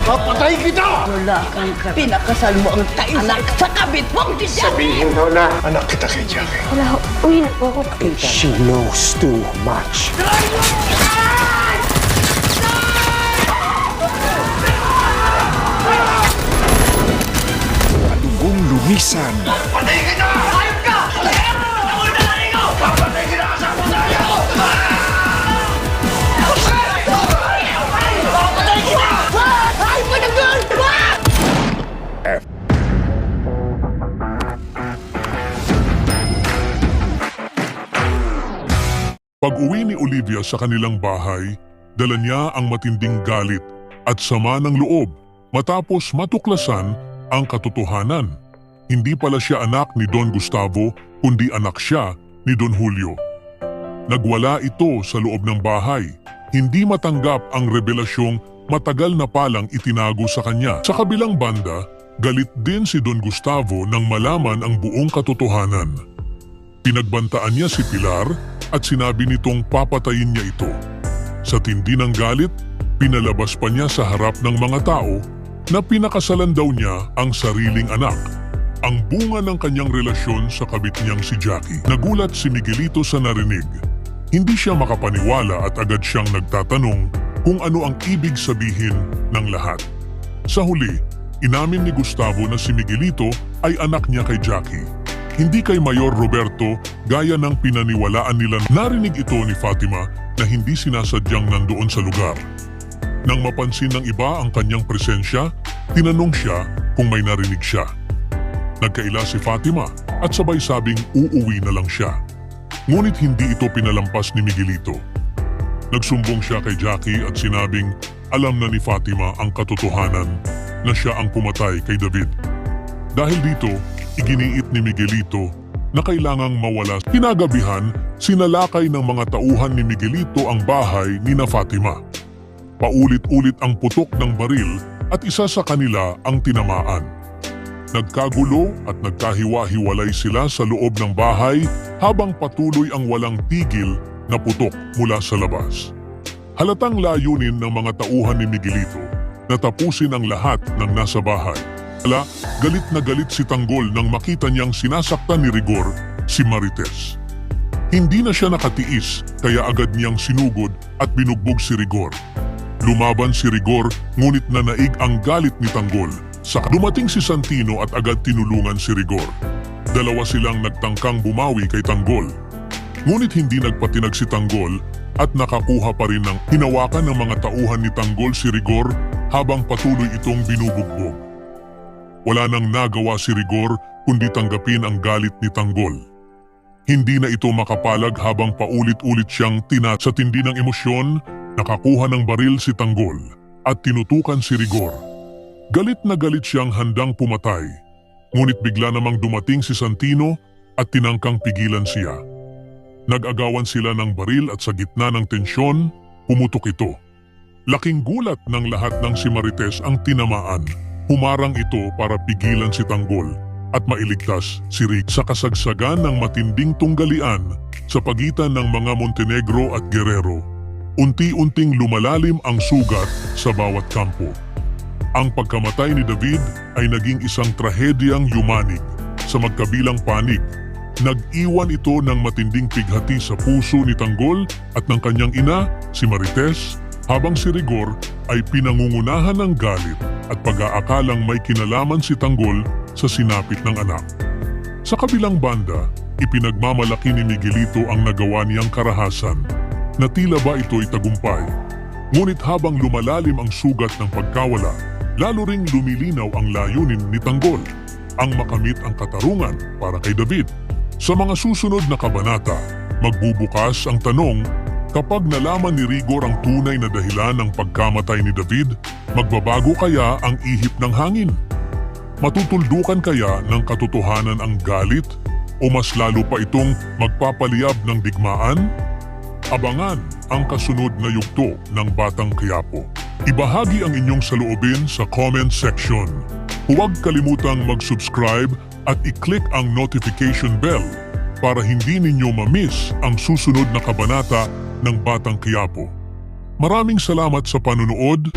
Papatay kita! Wala kang pinakasal mo ang anak sa kabit mong si Jackie! Sabihin mo na, anak kita kay Jackie. Wala ho. Uwi na po ako. She knows too much. Dugong lumisan. Patay kita! Ayop ka! Ako na ko! Papatay kita sa putaya ko! Papatay kita! Ay, panagal! Pag-uwi ni Olivia sa kanilang bahay, dala niya ang matinding galit at sama ng loob matapos matuklasan ang katotohanan. Hindi pala siya anak ni Don Gustavo, kundi anak siya ni Don Julio. Nagwala ito sa loob ng bahay. Hindi matanggap ang revelasyong matagal na palang itinago sa kanya. Sa kabilang banda, galit din si Don Gustavo nang malaman ang buong katotohanan. Pinagbantaan niya si Pilar at sinabi nitong papatayin niya ito. Sa tindi ng galit, pinalabas pa niya sa harap ng mga tao na pinakasalan daw niya ang sariling anak. Ang bunga ng kanyang relasyon sa kabit niyang si Jackie. Nagulat si Miguelito sa narinig. Hindi siya makapaniwala at agad siyang nagtatanong kung ano ang ibig sabihin ng lahat. Sa huli, inamin ni Gustavo na si Miguelito ay anak niya kay Jackie. Hindi kay Mayor Roberto gaya ng pinaniwalaan nila. Narinig ito ni Fatima na hindi sinasadyang nandoon sa lugar. Nang mapansin ng iba ang kanyang presensya, tinanong siya kung may narinig siya. Nagkaila si Fatima at sabay sabing uuwi na lang siya. Ngunit hindi ito pinalampas ni Miguelito. Nagsumbong siya kay Jackie at sinabing alam na ni Fatima ang katotohanan na siya ang pumatay kay David. Dahil dito, iginiit ni Miguelito na kailangang mawala. Kinagabihan, sinalakay ng mga tauhan ni Miguelito ang bahay ni na Fatima. Paulit-ulit ang putok ng baril at isa sa kanila ang tinamaan. Nagkagulo at nagkahiwa-hiwalay sila sa loob ng bahay habang patuloy ang walang tigil na putok mula sa labas. Halatang layunin ng mga tauhan ni Miguelito na tapusin ang lahat ng nasa bahay. Galit na galit si Tanggol nang makita niyang sinasaktan ni Rigor si Marites. Hindi na siya nakatiis kaya agad niyang sinugod at binugbog si Rigor. Lumaban si Rigor ngunit nanaig ang galit ni Tanggol. Dumating si Santino at agad tinulungan si Rigor. Dalawa silang nagtangkang bumawi kay Tanggol. Ngunit hindi nagpatinag si Tanggol at nakakuha pa rin ng hinawakan ng mga tauhan ni Tanggol si Rigor habang patuloy itong binubugbog. Wala nang nagawa si Rigor kundi tanggapin ang galit ni Tanggol. Hindi na ito makapalag habang paulit-ulit siyang sa tindi ng emosyon, nakakuha ng baril si Tanggol at tinutukan si Rigor. Galit na galit siyang handang pumatay, ngunit bigla namang dumating si Santino at tinangkang pigilan siya. Nag-agawan sila ng baril at sa gitna ng tensyon, pumutok ito. Laking gulat ng lahat ng si Marites ang tinamaan. Humarang ito para pigilan si Tanggol at mailigtas si Rick sa kasagsagan ng matinding tunggalian sa pagitan ng mga Montenegro at Guerrero. Unti-unting lumalalim ang sugat sa bawat kampo. Ang pagkamatay ni David ay naging isang trahedyang yumanig sa magkabilang panig. Nag-iwan ito ng matinding pighati sa puso ni Tanggol at ng kanyang ina, si Marites, habang si Rigor ay pinangungunahan ng galit at pag-aakalang may kinalaman si Tanggol sa sinapit ng anak. Sa kabilang banda, ipinagmamalaki ni Miguelito ang nagawa niyang karahasan na tila ba ito'y tagumpay. Ngunit habang lumalalim ang sugat ng pagkawala, lalo ring lumilinaw ang layunin ni Tanggol, ang makamit ang katarungan para kay David. Sa mga susunod na kabanata, magbubukas ang tanong, kapag nalaman ni Rigor ang tunay na dahilan ng pagkamatay ni David, magbabago kaya ang ihip ng hangin? Matutuldukan kaya ng katotohanan ang galit o mas lalo pa itong magpapaliyab ng digmaan? Abangan ang kasunod na yugto ng Batang Quiapo. Ibahagi ang inyong saloobin sa comment section. Huwag kalimutang mag-subscribe at i-click ang notification bell para hindi ninyo ma-miss ang susunod na kabanata ng Batang Quiapo. Maraming salamat sa panonood.